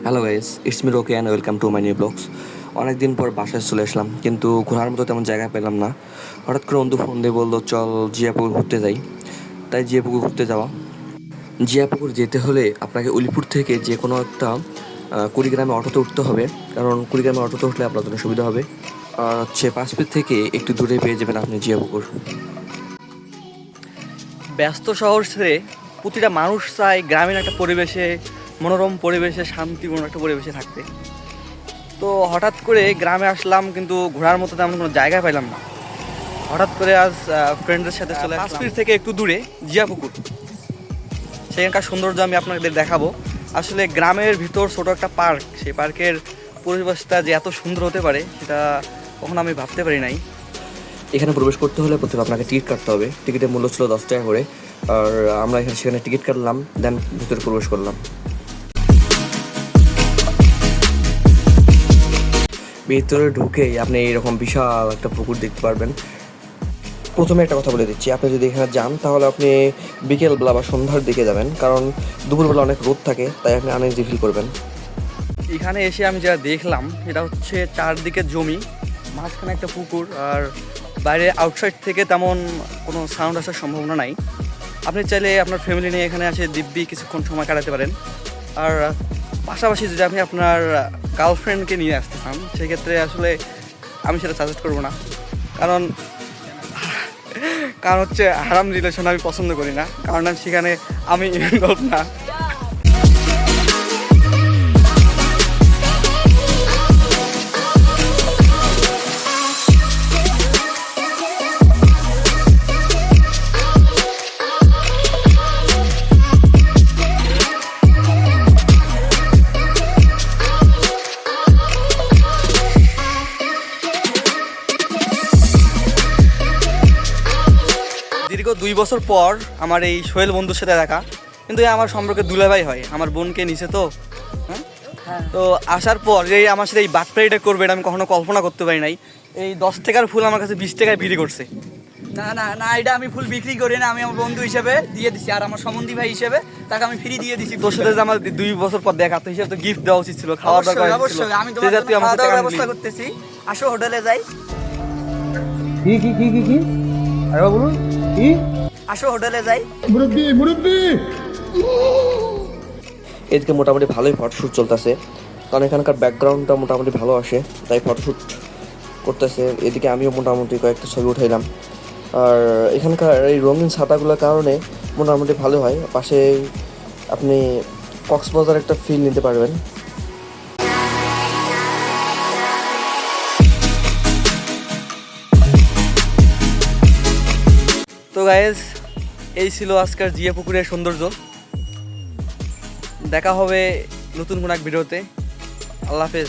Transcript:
Hello guys, it's me Roke and welcome to my new blogs. অনেক দিন পর বাসায় চলে আসলাম, কিন্তু ঘোরার মতো তেমন জায়গা পেলাম না। হঠাৎ করে অন্ধু ফোন দিয়ে বললো চল জিয়াপুকুর ঘুরতে যাই। তাই জিয়াপুকুর ঘুরতে যাওয়া। জিয়াপুকুর যেতে হলে আপনাকে উলিপুর থেকে যে কোনো একটা কুড়িগ্রামে অটোতে উঠতে হবে, কারণ কুড়িগ্রামে অটোতে উঠলে আপনার জন্য সুবিধা হবে। আর হচ্ছে 5 ফিট থেকে একটু দূরে পেয়ে যাবেন আপনি জিয়াপুকুর। ব্যস্ত শহর ছেড়ে প্রতিটা মানুষ চায় গ্রামীণ একটা পরিবেশে, মনোরম পরিবেশে, শান্তিপূর্ণ একটা পরিবেশে থাকতে। তো হঠাৎ করে গ্রামে আসলাম, কিন্তু ঘোরার মতো তেমন কোনো জায়গা পাইলাম না। হঠাৎ করে আজ ফ্রেন্ডদের সাথে চলে আসলাম 5 ফিট থেকে একটু দূরে জিয়াপুকুর। সেখানকার সৌন্দর্য আমি আপনাদের দেখাবো। আসলে গ্রামের ভিতর ছোট একটা পার্ক, সেই পার্কের পরিবেশটা যে এত সুন্দর হতে পারে সেটা কখনো আমি ভাবতে পারি নাই। এখানে প্রবেশ করতে হলে প্রথমে আপনাকে টিকিট কাটতে হবে। টিকিটের মূল্য ছিল 10 টাকা করে। আর আমরা সেখানে টিকিট কাটলাম, দেন ভিতরে প্রবেশ করলাম। ভিতরে ঢুকেই আপনি এইরকম বিশাল একটা পুকুর দেখতে পারবেন। প্রথমে একটা কথা বলে দিচ্ছি, আপনি যদি এখানে যান তাহলে আপনি বিকেলবেলা বা সন্ধ্যার দিকে যাবেন, কারণ দুপুরবেলা অনেক রোদ থাকে, তাই আপনি আনইজি ফিল করবেন। এখানে এসে আমি যা দেখলাম সেটা হচ্ছে চারদিকে জমি, মাঝখানে একটা পুকুর, আর বাইরে আউটসাইড থেকে তেমন কোনো সাউন্ড আসার সম্ভাবনা নাই। আপনি চাইলে আপনার ফ্যামিলি নিয়ে এখানে এসে দিব্যি কিছুক্ষণ সময় কাটাতে পারেন। আর পাশাপাশি যদি আপনি আপনার গার্লফ্রেন্ডকে নিয়ে আসতে চান, সেক্ষেত্রে আসলে আমি সেটা সাজেস্ট করবো না, কারণ কারণ হচ্ছে হারাম রিলেশন আমি পছন্দ করি না, কারণ সেখানে আমি ইনভলভ না। দীর্ঘ 2 বছর পর আমার এই সোহেল বন্ধুর সাথে দেখা, কিন্তু এ আমার সম্পর্কে দুলাভাই হয়, আমার বোনকে নিচে তো। হ্যাঁ, তো আসার পর এই আমার সাথে এই বাটপাড়িটা করবে এটা আমি কখনো কল্পনা করতে পারি নাই। এই 10 টাকার ফুল আমার কাছে 20 টাকায় বিক্রি করছে। না না না, এটা আমি ফুল বিক্রি করি না, আমি আমার বন্ধু হিসেবে দিয়ে দিছি, আর আমার সম্বন্ধী ভাই হিসেবে তাকে আমি ফ্রি দিয়ে দিছি। তোর সাথে যে আমার 2 বছর পর দেখা, তো হিসেবে তো গিফট দেওয়া উচিত ছিল, খাওয়ার দরকার ছিল। অবশ্যই আমি তোমার জন্য খাওয়া দাওয়ার ব্যবস্থা করতেছি। আসো হোটেলে যাই। কি কি কি কি কি আরে বলুন কি? আসো হোটেলে যাই। মুরব্বি মুরব্বি এদিকে মোটামুটি ভালোই ফটোশ্যুট চলতেছে, কারণ এখানকার ব্যাকগ্রাউন্ডটা মোটামুটি ভালো আসে, তাই ফটোশ্যুট করতেছে। এদিকে আমিও মোটামুটি কয়েকটা ছবি উঠাইলাম। আর এখানকার এই রঙিন ছাতাগুলোর কারণে মোটামুটি ভালো হয়। পাশে আপনি কক্সবাজার একটা ফিল নিতে পারবেন। তো গাইজ, এই ছিল আজকের জিয়া পুকুরের সৌন্দর্য। দেখা হবে নতুন কোনো এক ভিডিওতে। আল্লাহ হাফেজ।